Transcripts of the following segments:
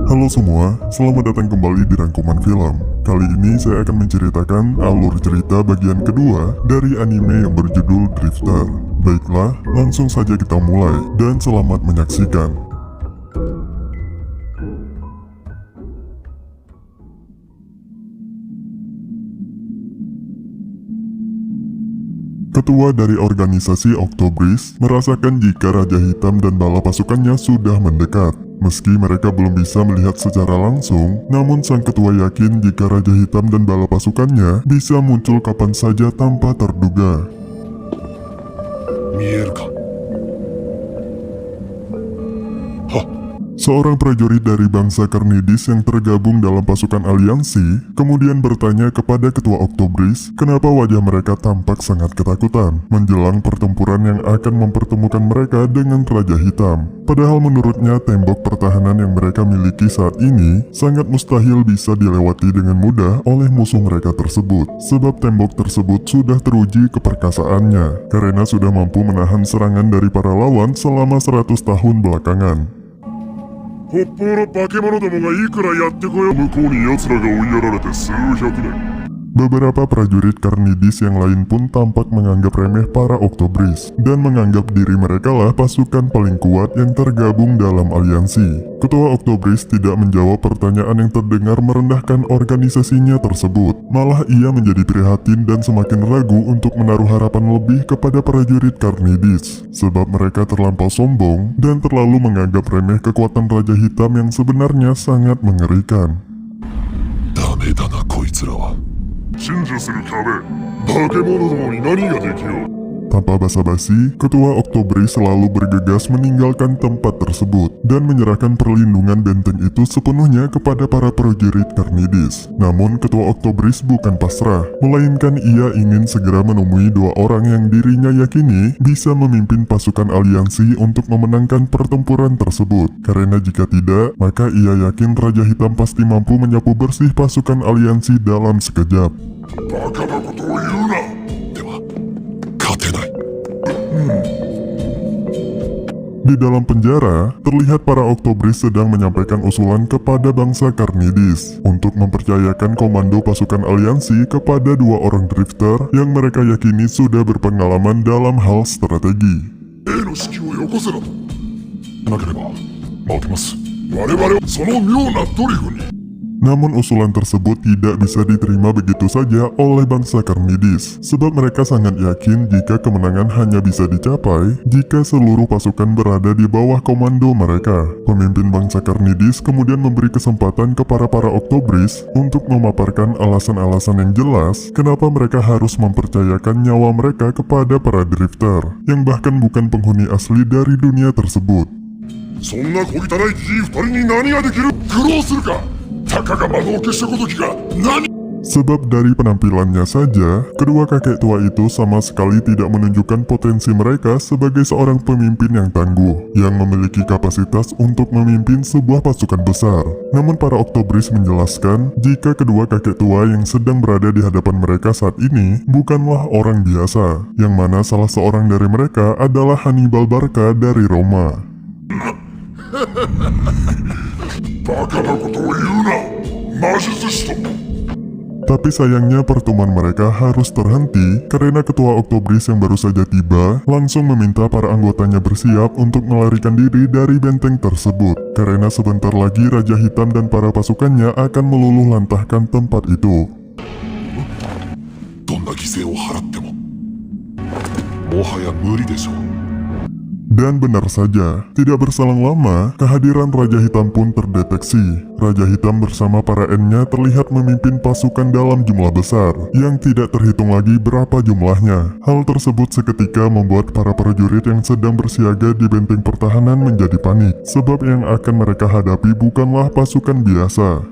Halo semua, selamat datang kembali di Rangkuman Film. Kali ini saya akan menceritakan alur cerita bagian kedua dari anime yang berjudul Drifter. Baiklah, langsung saja kita mulai dan selamat menyaksikan. Ketua dari organisasi Octobris merasakan jika Raja Hitam dan bala pasukannya sudah mendekat. Meski mereka belum bisa melihat secara langsung, namun sang ketua yakin jika Raja Hitam dan bala pasukannya bisa muncul kapan saja tanpa terduga. Seorang prajurit dari bangsa Carnidis yang tergabung dalam pasukan aliansi kemudian bertanya kepada ketua Octobris kenapa wajah mereka tampak sangat ketakutan menjelang pertempuran yang akan mempertemukan mereka dengan Raja Hitam. Padahal menurutnya tembok pertahanan yang mereka miliki saat ini sangat mustahil bisa dilewati dengan mudah oleh musuh mereka tersebut, sebab tembok tersebut sudah teruji keperkasaannya karena sudah mampu menahan serangan dari para lawan selama 100 tahun belakangan. 北方の化け物どもがいくらやってこよう、向こうに奴らが追いやられて数百年。 Beberapa prajurit Carnidis yang lain pun tampak menganggap remeh para Octobris dan menganggap diri mereka lah pasukan paling kuat yang tergabung dalam aliansi. Ketua Octobris tidak menjawab pertanyaan yang terdengar merendahkan organisasinya tersebut. Malah ia menjadi prihatin dan semakin ragu untuk menaruh harapan lebih kepada prajurit Carnidis, sebab mereka terlampau sombong dan terlalu menganggap remeh kekuatan Raja Hitam yang sebenarnya sangat mengerikan. ダメだなこいつらは。鎮守する壁、化け物どもに何ができよう。 Tanpa basa-basi, Ketua Octobris selalu bergegas meninggalkan tempat tersebut dan menyerahkan perlindungan benteng itu sepenuhnya kepada para prajurit Carnidis. Namun Ketua Octobris bukan pasrah, melainkan ia ingin segera menemui dua orang yang dirinya yakini bisa memimpin pasukan aliansi untuk memenangkan pertempuran tersebut. Karena jika tidak, maka ia yakin Raja Hitam pasti mampu menyapu bersih pasukan aliansi dalam sekejap. バカなことを言うな。では勝てない。 Di dalam penjara, terlihat para Octobris sedang menyampaikan usulan kepada bangsa Carnidis untuk mempercayakan komando pasukan aliansi kepada dua orang drifter yang mereka yakini sudah berpengalaman dalam hal strategi. Aの指揮をよこせなと。なければ負けます。我々はその妙なドリフに。 Namun usulan tersebut tidak bisa diterima begitu saja oleh bangsa Carnidis, sebab mereka sangat yakin jika kemenangan hanya bisa dicapai jika seluruh pasukan berada di bawah komando mereka. Pemimpin bangsa Carnidis kemudian memberi kesempatan kepada para Octobris untuk memaparkan alasan-alasan yang jelas kenapa mereka harus mempercayakan nyawa mereka kepada para drifter, yang bahkan bukan penghuni asli dari dunia tersebut. そんな小汚いじじい二人に何ができる。苦労するか。たかが魔導したごときが何。 Sebab dari penampilannya saja, kedua kakek tua itu sama sekali tidak menunjukkan potensi mereka sebagai seorang pemimpin yang tangguh, yang memiliki kapasitas untuk memimpin sebuah pasukan besar. Namun para Octobris menjelaskan jika kedua kakek tua yang sedang berada di hadapan mereka saat ini bukanlah orang biasa, yang mana salah seorang dari mereka adalah Hannibal Barca dari Roma. バカなことを言うな。魔術師と。 Tapi sayangnya pertemuan mereka harus terhenti karena ketua Octobris yang baru saja tiba langsung meminta para anggotanya bersiap untuk melarikan diri dari benteng tersebut. Karena sebentar lagi Raja Hitam dan para pasukannya akan meluluh lantahkan tempat itu. どんな犠牲を払ってももはや無理でしょう。 Dan benar saja, tidak berselang lama, kehadiran Raja Hitam pun terdeteksi. Raja Hitam bersama para N-nya terlihat memimpin pasukan dalam jumlah besar, yang tidak terhitung lagi berapa jumlahnya. Hal tersebut seketika membuat para prajurit yang sedang bersiaga di benteng pertahanan menjadi panik, sebab yang akan mereka hadapi bukanlah pasukan biasa.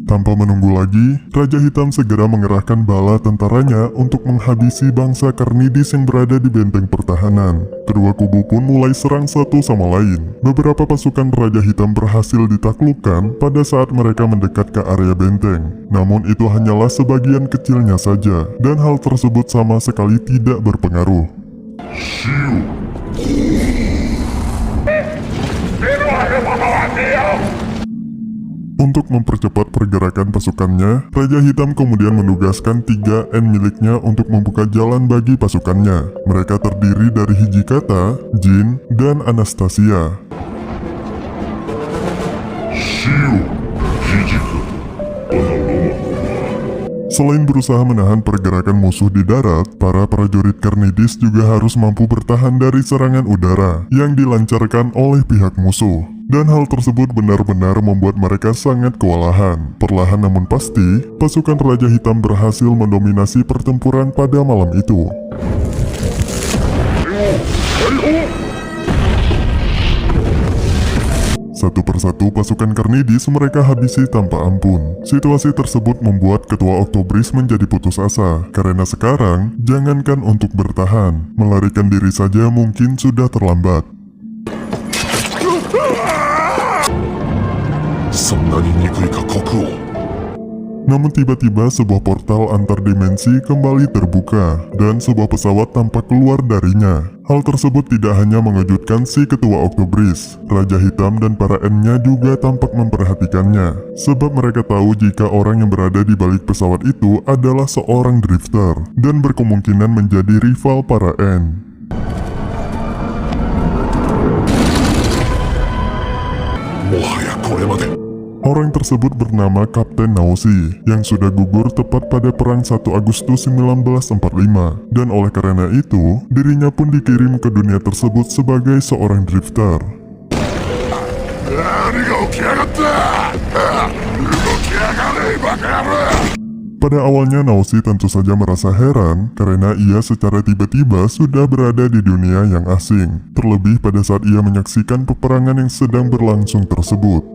Tanpa menunggu lagi, Raja Hitam segera mengerahkan bala tentaranya untuk menghabisi bangsa Carnidis yang berada di benteng pertahanan. Kedua kubu pun mulai serang satu sama lain. Beberapa pasukan Raja Hitam berhasil ditaklukkan pada saat mereka mendekat ke area benteng. Namun itu hanyalah sebagian kecilnya saja, dan hal tersebut sama sekali tidak berpengaruh. Untuk mempercepat pergerakan pasukannya, Raja Hitam kemudian menugaskan 3 N miliknya untuk membuka jalan bagi pasukannya. Mereka terdiri dari Hijikata, Jin, dan Anastasia. Selain berusaha menahan pergerakan musuh di darat, para prajurit Carnidis juga harus mampu bertahan dari serangan udara yang dilancarkan oleh pihak musuh. Dan hal tersebut benar-benar membuat mereka sangat kewalahan. Perlahan namun pasti, pasukan Raja Hitam berhasil mendominasi pertempuran pada malam itu. Satu persatu pasukan Carnidis mereka habisi tanpa ampun. Situasi tersebut membuat Ketua Oktobris menjadi putus asa, karena sekarang, jangankan untuk bertahan, melarikan diri saja mungkin sudah terlambat. Namun tiba-tiba sebuah portal antar dimensi kembali terbuka, dan sebuah pesawat tampak keluar darinya. Hal tersebut tidak hanya mengejutkan si Ketua Oktobris, Raja Hitam dan para N-nya juga tampak memperhatikannya. Sebab mereka tahu jika orang yang berada di balik pesawat itu adalah seorang drifter, dan berkemungkinan menjadi rival para N. Orang tersebut bernama Kapten Naoshi yang sudah gugur tepat pada Perang 1 Agustus 1945, dan oleh karena itu, dirinya pun dikirim ke dunia tersebut sebagai seorang drifter. Pada awalnya Naoshi tentu saja merasa heran karena ia secara tiba-tiba sudah berada di dunia yang asing, terlebih pada saat ia menyaksikan peperangan yang sedang berlangsung tersebut.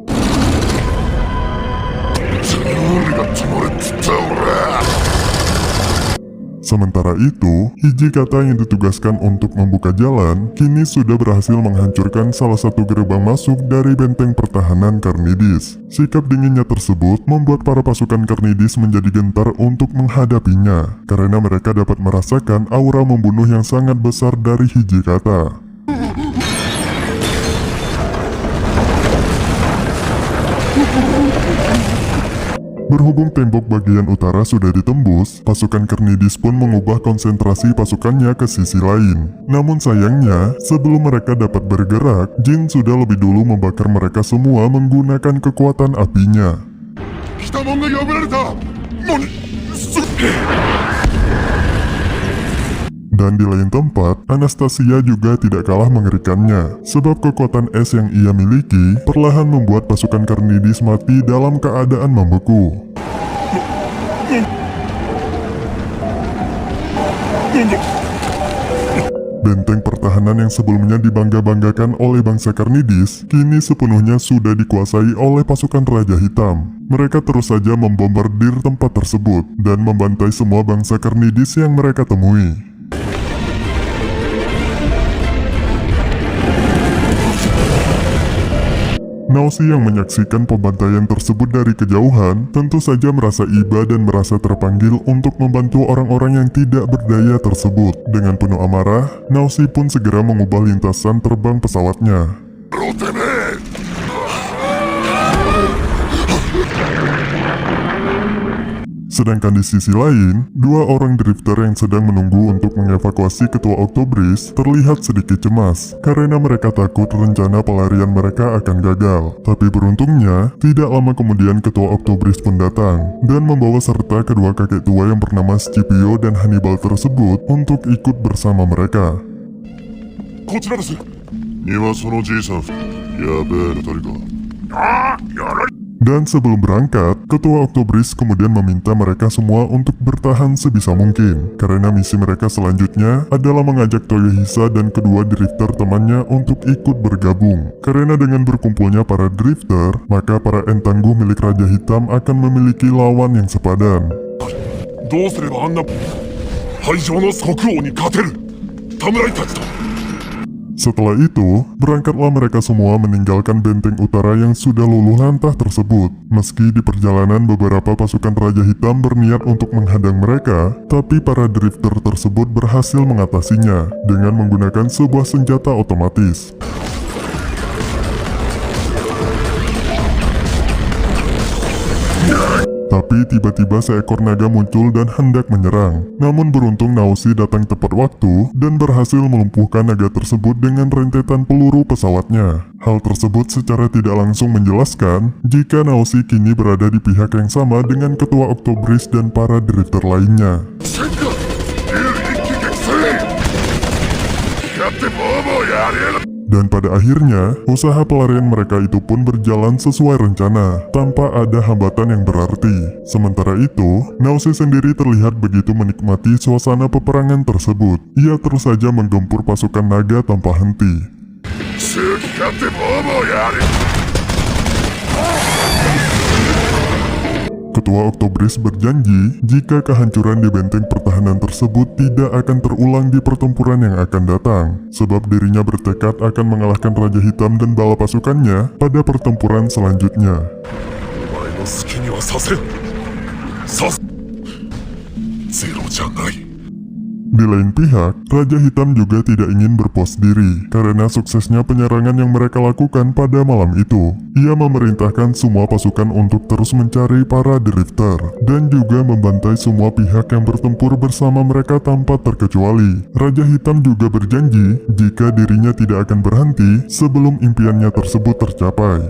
Sementara itu, Hijikata yang ditugaskan untuk membuka jalan, kini sudah berhasil menghancurkan salah satu gerbang masuk dari benteng pertahanan Carnidis. Sikap dinginnya tersebut membuat para pasukan Carnidis menjadi gentar untuk menghadapinya, karena mereka dapat merasakan aura membunuh yang sangat besar dari Hijikata. Berhubung tembok bagian utara sudah ditembus, pasukan Carnidis pun mengubah konsentrasi pasukannya ke sisi lain. Namun sayangnya, sebelum mereka dapat bergerak, Jin sudah lebih dulu membakar mereka semua menggunakan kekuatan apinya. Dan di lain tempat, Anastasia juga tidak kalah mengerikannya, sebab kekuatan es yang ia miliki perlahan membuat pasukan Carnidis mati dalam keadaan membeku. Benteng pertahanan yang sebelumnya dibangga-banggakan oleh bangsa Carnidis, kini sepenuhnya sudah dikuasai oleh pasukan Raja Hitam. Mereka terus saja membombardir tempat tersebut, dan membantai semua bangsa Carnidis yang mereka temui. Naoshi yang menyaksikan pembantaian tersebut dari kejauhan tentu saja merasa iba dan merasa terpanggil untuk membantu orang-orang yang tidak berdaya tersebut. Dengan penuh amarah, Naoshi pun segera mengubah lintasan terbang pesawatnya. Sedangkan di sisi lain, 2 orang drifter yang sedang menunggu untuk mengevakuasi Ketua Oktobris terlihat sedikit cemas karena mereka takut rencana pelarian mereka akan gagal. Tapi beruntungnya, tidak lama kemudian Ketua Oktobris pun datang dan membawa serta kedua kakek tua yang bernama Scipio dan Hannibal tersebut untuk ikut bersama mereka. Dan sebelum berangkat, Ketua Oktobris kemudian meminta mereka semua untuk bertahan sebisa mungkin, karena misi mereka selanjutnya adalah mengajak Toyohisa dan kedua drifter temannya untuk ikut bergabung. Karena dengan berkumpulnya para drifter, maka para N tangguh milik Raja Hitam akan memiliki lawan yang sepadan. Setelah itu, berangkatlah mereka semua meninggalkan benteng utara yang sudah luluh lantah tersebut. Meski di perjalanan beberapa pasukan Raja Hitam berniat untuk menghadang mereka, tapi para drifter tersebut berhasil mengatasinya dengan menggunakan sebuah senjata otomatis. Tapi tiba-tiba seekor naga muncul dan hendak menyerang. Namun beruntung Naoshi datang tepat waktu dan berhasil melumpuhkan naga tersebut dengan rentetan peluru pesawatnya. Hal tersebut secara tidak langsung menjelaskan jika Naoshi kini berada di pihak yang sama dengan Ketua Octobris dan para drifter lainnya. Dan pada akhirnya, usaha pelarian mereka itu pun berjalan sesuai rencana, tanpa ada hambatan yang berarti. Sementara itu, Naoshi sendiri terlihat begitu menikmati suasana peperangan tersebut. Ia terus saja menggempur pasukan naga tanpa henti. Ketua Octobris berjanji jika kehancuran di benteng pertahanan tersebut tidak akan terulang di pertempuran yang akan datang, sebab dirinya bertekad akan mengalahkan Raja Hitam dan bala pasukannya pada pertempuran selanjutnya. Di lain pihak, Raja Hitam juga tidak ingin berpuas diri karena suksesnya penyerangan yang mereka lakukan pada malam itu. Ia memerintahkan semua pasukan untuk terus mencari para drifter dan juga membantai semua pihak yang bertempur bersama mereka tanpa terkecuali. Raja Hitam juga berjanji jika dirinya tidak akan berhenti sebelum impiannya tersebut tercapai.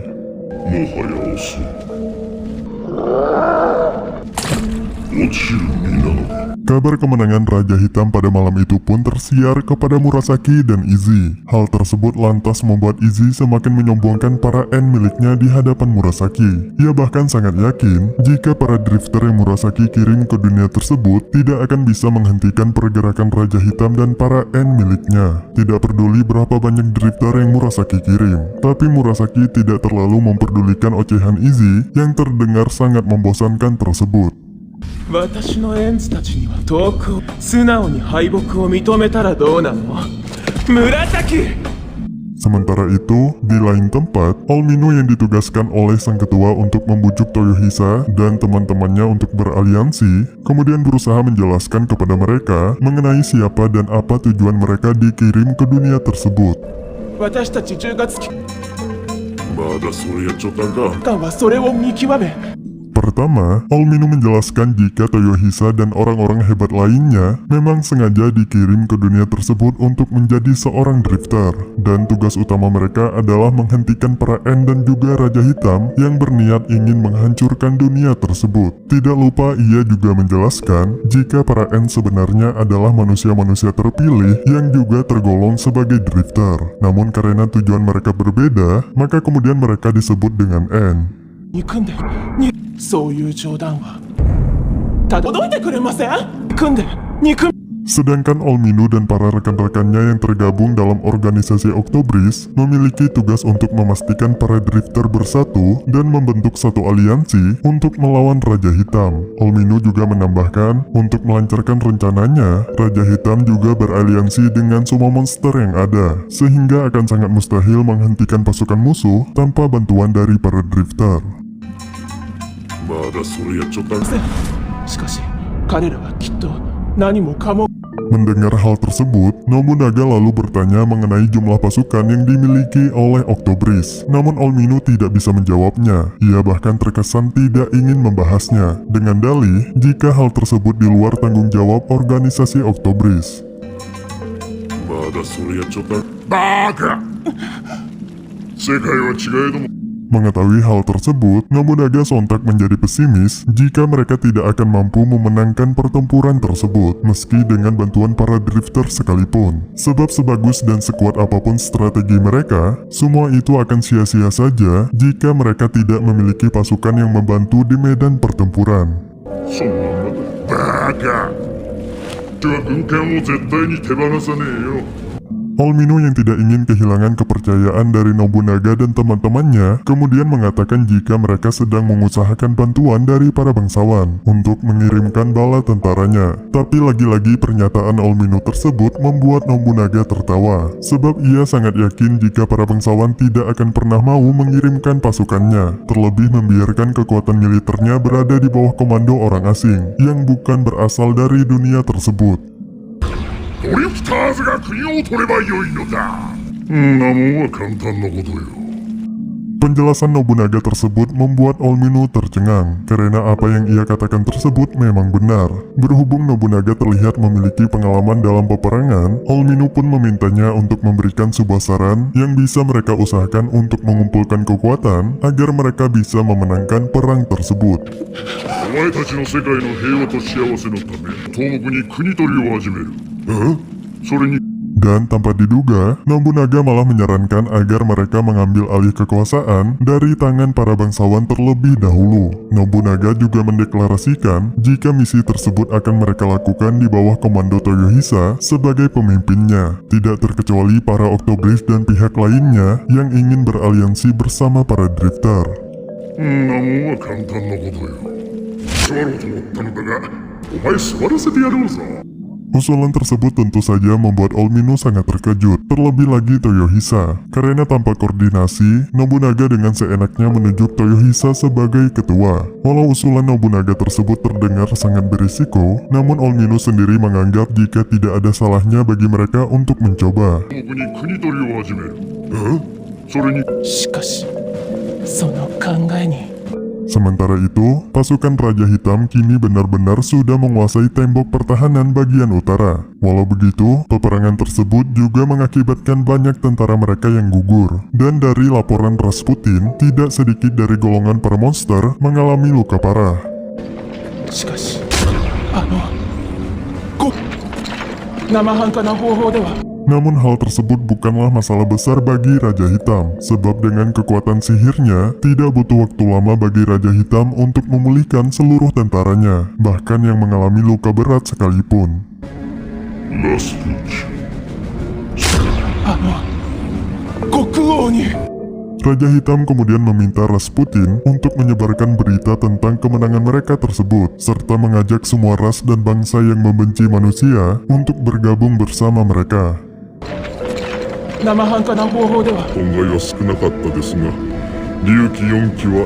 Kabar kemenangan Raja Hitam pada malam itu pun tersiar kepada Murasaki dan Izzy. Hal tersebut lantas membuat Izzy semakin menyombongkan para N miliknya di hadapan Murasaki. Ia bahkan sangat yakin jika para drifter yang Murasaki kirim ke dunia tersebut tidak akan bisa menghentikan pergerakan Raja Hitam dan para N miliknya. Tidak peduli berapa banyak drifter yang Murasaki kirim, tapi Murasaki tidak terlalu memperdulikan ocehan Izzy yang terdengar sangat membosankan tersebut. 私のエンズたちには遠くを素直に敗北を認めたらどうなの紫。 Sementara itu, di lain tempat, Almino yang ditugaskan oleh sang ketua untuk membujuk Toyohisa dan teman-temannya untuk beraliansi, kemudian berusaha menjelaskan kepada mereka mengenai siapa dan apa tujuan mereka dikirim ke dunia tersebut. 私たち10月期まだそれやっちゃったんか。間はそれを見極め Pertama, Almino menjelaskan jika Toyohisa dan orang-orang hebat lainnya memang sengaja dikirim ke dunia tersebut untuk menjadi seorang drifter, dan tugas utama mereka adalah menghentikan para N dan juga Raja Hitam yang berniat ingin menghancurkan dunia tersebut. Tidak lupa ia juga menjelaskan jika para N sebenarnya adalah manusia-manusia terpilih yang juga tergolong sebagai drifter. Namun karena tujuan mereka berbeda, maka kemudian mereka disebut dengan N. 憎んでそういう冗談は届いてくれません憎んで憎 Sedangkan Almino dan para rekan-rekannya yang tergabung dalam organisasi Octobris memiliki tugas untuk memastikan para drifter bersatu dan membentuk satu aliansi untuk melawan Raja Hitam. Almino juga menambahkan, untuk melancarkan rencananya, Raja Hitam juga beraliansi dengan semua monster yang ada, sehingga akan sangat mustahil menghentikan pasukan musuh tanpa bantuan dari para drifter. まだそれやっちゃったんか。しかし彼らはきっと何もかも Mendengar hal tersebut, Nobunaga lalu bertanya mengenai jumlah pasukan yang dimiliki oleh Octobris. Namun Almino tidak bisa menjawabnya. Ia bahkan terkesan tidak ingin membahasnya, dengan dalih jika hal tersebut di luar tanggung jawab organisasi Octobris. まだそれやっちゃったんか。バカ。世界は違えども。 Mengetahui hal tersebut, Nobunaga sontak menjadi pesimis jika mereka tidak akan mampu memenangkan pertempuran tersebut, meski dengan bantuan para drifter sekalipun. Sebab sebagus dan sekuat apapun strategi mereka, semua itu akan sia-sia saja jika mereka tidak memiliki pasukan yang membantu di medan pertempuran. そんなバカ。俺は軍艦を絶対に手放さねえよ。Olmino yang tidak ingin kehilangan kepercayaan dari Nobunaga dan teman-temannya kemudian mengatakan jika mereka sedang mengusahakan bantuan dari para bangsawan untuk mengirimkan bala tentaranya. Tapi lagi-lagi pernyataan Olmino tersebut membuat Nobunaga tertawa, sebab ia sangat yakin jika para bangsawan tidak akan pernah mau mengirimkan pasukannya, terlebih membiarkan kekuatan militernya berada di bawah komando orang asing yang bukan berasal dari dunia tersebut. ドリフターズが国を取ればよいのだ。んなもんは簡単なことよ。 Penjelasan Nobunaga tersebut membuat Olmino tercengang karena apa yang ia katakan tersebut memang benar. Berhubung Nobunaga terlihat memiliki pengalaman dalam peperangan, Olmino pun memintanya untuk memberikan sebuah saran yang bisa mereka usahakan untuk mengumpulkan kekuatan agar mereka bisa memenangkan perang tersebut. お前たちの世界の平和と幸せのため、東北に国取りを始める。それに Dan tanpa diduga, Nobunaga malah menyarankan agar mereka mengambil alih kekuasaan dari tangan para bangsawan terlebih dahulu. Nobunaga juga mendeklarasikan jika misi tersebut akan mereka lakukan di bawah komando Toyohisa sebagai pemimpinnya, tidak terkecuali para Octobris dan pihak lainnya yang ingin beraliansi bersama para Drifter. んなもんは簡単なことよ。座ろうと思ったのだが、お前座らせてやろうぞ。 Usulan tersebut tentu saja membuat Olmino sangat terkejut, terlebih lagi Toyohisa. Karena tanpa koordinasi, Nobunaga dengan seenaknya menunjuk Toyohisa sebagai ketua. Walau usulan Nobunaga tersebut terdengar sangat berisiko, namun Olmino sendiri menganggap jika tidak ada salahnya bagi mereka untuk mencoba. 東北に国取りを始める。それに しかしその考えに Sementara itu, pasukan Raja Hitam kini benar-benar sudah menguasai tembok pertahanan bagian utara. Walau begitu, peperangan tersebut juga mengakibatkan banyak tentara mereka yang gugur. Dan dari laporan Rasputin, tidak sedikit dari golongan para monster mengalami luka parah. しかし生半可な方法では Namun hal tersebut bukanlah masalah besar bagi Raja Hitam, sebab dengan kekuatan sihirnya, tidak butuh waktu lama bagi Raja Hitam untuk memulihkan seluruh tentaranya, bahkan yang mengalami luka berat sekalipun. ラスプーチ。国王に Raja Hitam kemudian meminta Rasputin untuk menyebarkan berita tentang kemenangan mereka tersebut, serta mengajak semua ras dan bangsa yang membenci manusia untuk bergabung bersama mereka. 生半可な方法では 本外は少なかったですが、龍騎4騎は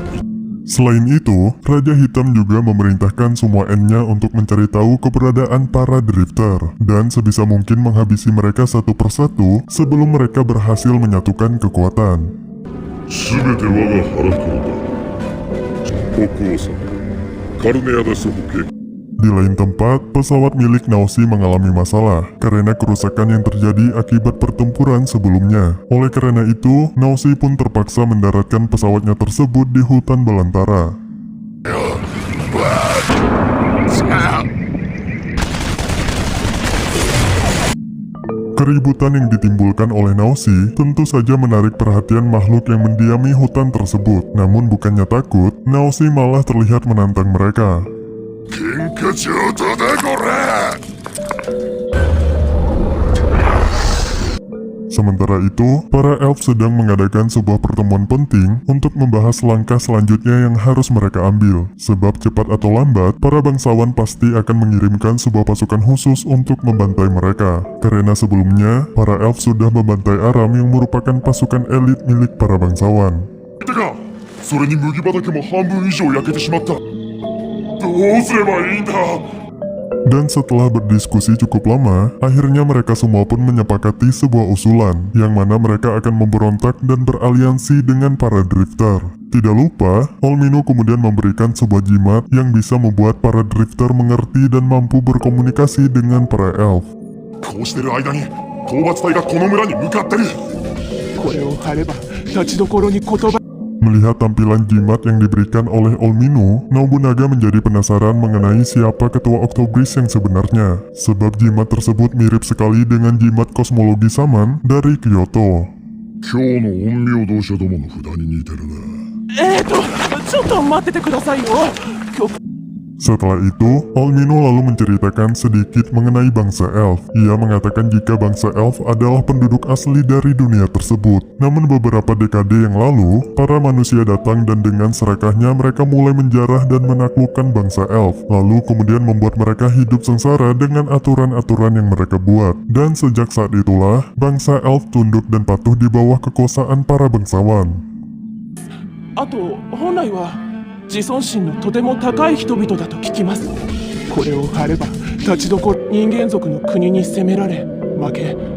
Selain itu, Raja Hitam juga memerintahkan semua N-nya untuk mencari tahu keberadaan para Drifter, dan sebisa mungkin menghabisi mereka satu persatu sebelum mereka berhasil menyatukan kekuatan. 全て我が腹からだ。国王様、カルネアデス保健。 Di lain tempat, pesawat milik Naoshi mengalami masalah karena kerusakan yang terjadi akibat pertempuran sebelumnya. Oleh karena itu, Naoshi pun terpaksa mendaratkan pesawatnya tersebut di hutan belantara. Keributan yang ditimbulkan oleh Naoshi tentu saja menarik perhatian makhluk yang mendiami hutan tersebut. Namun bukannya takut, Naoshi malah terlihat menantang mereka. 喧嘩上等だこら。 Sementara itu, para elf sedang mengadakan sebuah pertemuan penting untuk membahas langkah selanjutnya yang harus mereka ambil. Sebab cepat atau lambat, para bangsawan pasti akan mengirimkan sebuah pasukan khusus untuk membantai mereka. Karena sebelumnya, para elf sudah membantai Aram yang merupakan pasukan elit milik para bangsawan. てか、それに麦畑も半分以上焼けてしまった。どうすればいいんだ。 Dan setelah berdiskusi cukup lama, akhirnya mereka semua pun menyepakati sebuah usulan, yang mana mereka akan memberontak dan beraliansi dengan para Drifter. Tidak lupa, Olmino kemudian memberikan sebuah jimat yang bisa membuat para Drifter mengerti dan mampu berkomunikasi dengan para elf. こうしてる間に討伐隊がこの村に向かってる。これを貼れば立ちどころに言葉 Melihat tampilan jimat yang diberikan oleh Olmino, Nobunaga menjadi penasaran mengenai siapa ketua Octobris yang sebenarnya, sebab jimat tersebut mirip sekali dengan jimat kosmologi Saman dari Kyoto. 今日の陰陽同社どもの札に似てるな。ちょっと待っててくださいよ Setelah itu, Olmino lalu menceritakan sedikit mengenai bangsa elf. Ia mengatakan jika bangsa elf adalah penduduk asli dari dunia tersebut. Namun beberapa dekade yang lalu, para manusia datang dan dengan serakahnya mereka mulai menjarah dan menaklukkan bangsa elf. Lalu kemudian membuat mereka hidup sengsara dengan aturan-aturan yang mereka buat. Dan sejak saat itulah, bangsa elf tunduk dan patuh di bawah kekuasaan para bangsawan. あと本来は自尊心のとても高い人々だと聞きます。これを張れば立ち残る人間族の国に攻められ負け。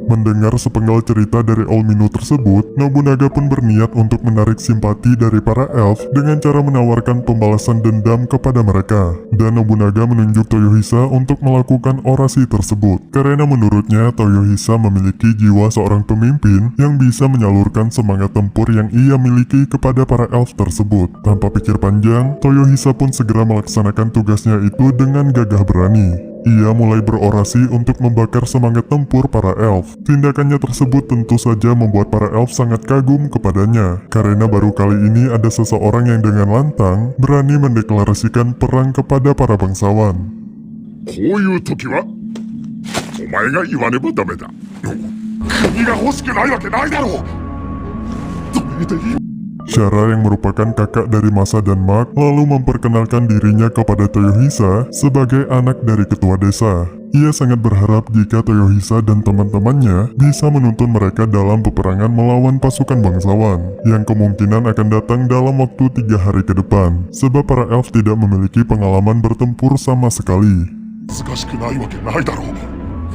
Mendengar sepenggal cerita dari Olmino tersebut, Nobunaga pun berniat untuk menarik simpati dari para elf dengan cara menawarkan pembalasan dendam kepada mereka. Dan Nobunaga menunjuk Toyohisa untuk melakukan orasi tersebut. Karena menurutnya Toyohisa memiliki jiwa seorang pemimpin yang bisa menyalurkan semangat tempur yang ia miliki kepada para elf tersebut. Tanpa pikir panjang, Toyohisa pun segera melaksanakan tugasnya itu dengan gagah berani. Ia mulai berorasi untuk membakar semangat tempur para elf. Tindakannya tersebut tentu saja membuat para elf sangat kagum kepadanya, karena baru kali ini ada seseorang yang dengan lantang berani mendeklarasikan perang kepada para bangsawan. こういう時はお前が言わねばダメだ。国が欲しくないわけないだろう。どれでいい。 Shara yang merupakan kakak dari Masa dan Mark lalu memperkenalkan dirinya kepada Toyohisa sebagai anak dari ketua desa. Ia sangat berharap jika Toyohisa dan teman-temannya bisa menuntun mereka dalam peperangan melawan pasukan bangsawan yang kemungkinan akan datang dalam waktu 3 hari ke depan, sebab para elf tidak memiliki pengalaman bertempur sama sekali. 難しくないわけないだろう。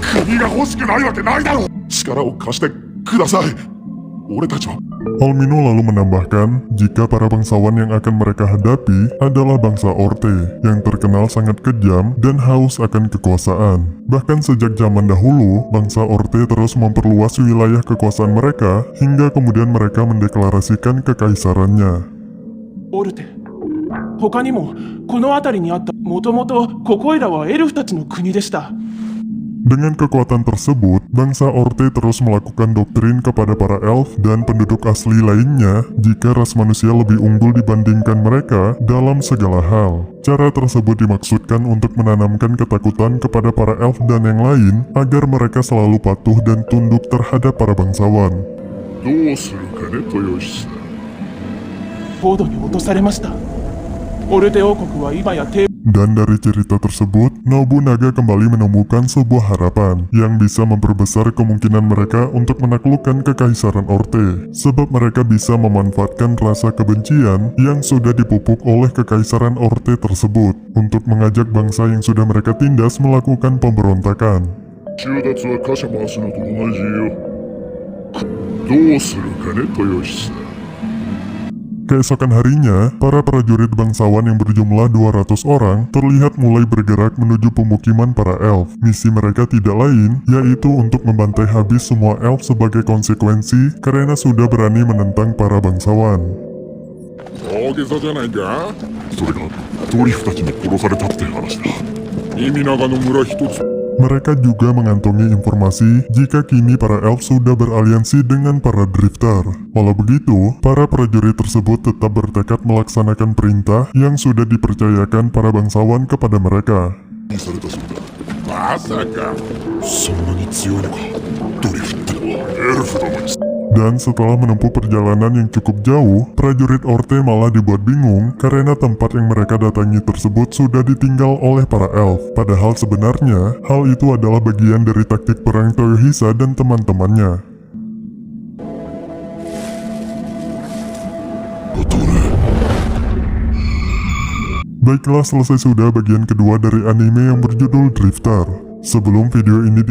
国が欲しくないわけないだろう。力を貸してください。俺たちは Olmino lalu menambahkan jika para bangsawan yang akan mereka hadapi adalah bangsa Orte yang terkenal sangat kejam dan haus akan kekuasaan. Bahkan sejak zaman dahulu, bangsa Orte terus memperluas wilayah kekuasaan mereka hingga kemudian mereka mendeklarasikan kekaisarannya. オルテ他にもこの辺りにあったもともとここいらはエルフたちの国でした。 Dengan kekuatan tersebut, bangsa Orte terus melakukan doktrin kepada para elf dan penduduk asli lainnya jika ras manusia lebih unggul dibandingkan mereka dalam segala hal. Cara tersebut dimaksudkan untuk menanamkan ketakutan kepada para elf dan yang lain agar mereka selalu patuh dan tunduk terhadap para bangsawan. どうするかね、豊久。フォードに落とされました。オルテ王国は今や帝 Dan dari cerita tersebut, Nobunaga kembali menemukan sebuah harapan yang bisa memperbesar kemungkinan mereka untuk menaklukkan kekaisaran Orte, sebab mereka bisa memanfaatkan rasa kebencian yang sudah dipupuk oleh kekaisaran Orte tersebut untuk mengajak bangsa yang sudah mereka tindas melakukan pemberontakan. 収奪は貨車回すのと同じよ。どうするかね、豊久。 Keesokan harinya, para prajurit bangsawan yang berjumlah 200 orang terlihat mulai bergerak menuju pemukiman para elf. Misi mereka tidak lain, yaitu untuk membantai habis semua elf sebagai konsekuensi karena sudah berani menentang para bangsawan. 大げさじゃないか。それがドリフたちに殺されたって話だ。耳長の村一つ。 Mereka juga mengantongi informasi jika kini para elf sudah beraliansi dengan para drifter. Walau begitu, para prajurit tersebut tetap bertekad melaksanakan perintah yang sudah dipercayakan para bangsawan kepada mereka. されたそうだ。まさかそんなに強いのか。ドリフってのはエルフどもに。 Dan setelah menempuh perjalanan yang cukup jauh, prajurit Orte malah dibuat bingung karena tempat yang mereka datangi tersebut sudah ditinggal oleh para elf. Padahal sebenarnya, hal itu adalah bagian dari taktik perang Toyohisa dan teman-temannya. Baiklah, selesai sudah bagian kedua dari anime yang berjudul Drifter. Sebelum video ini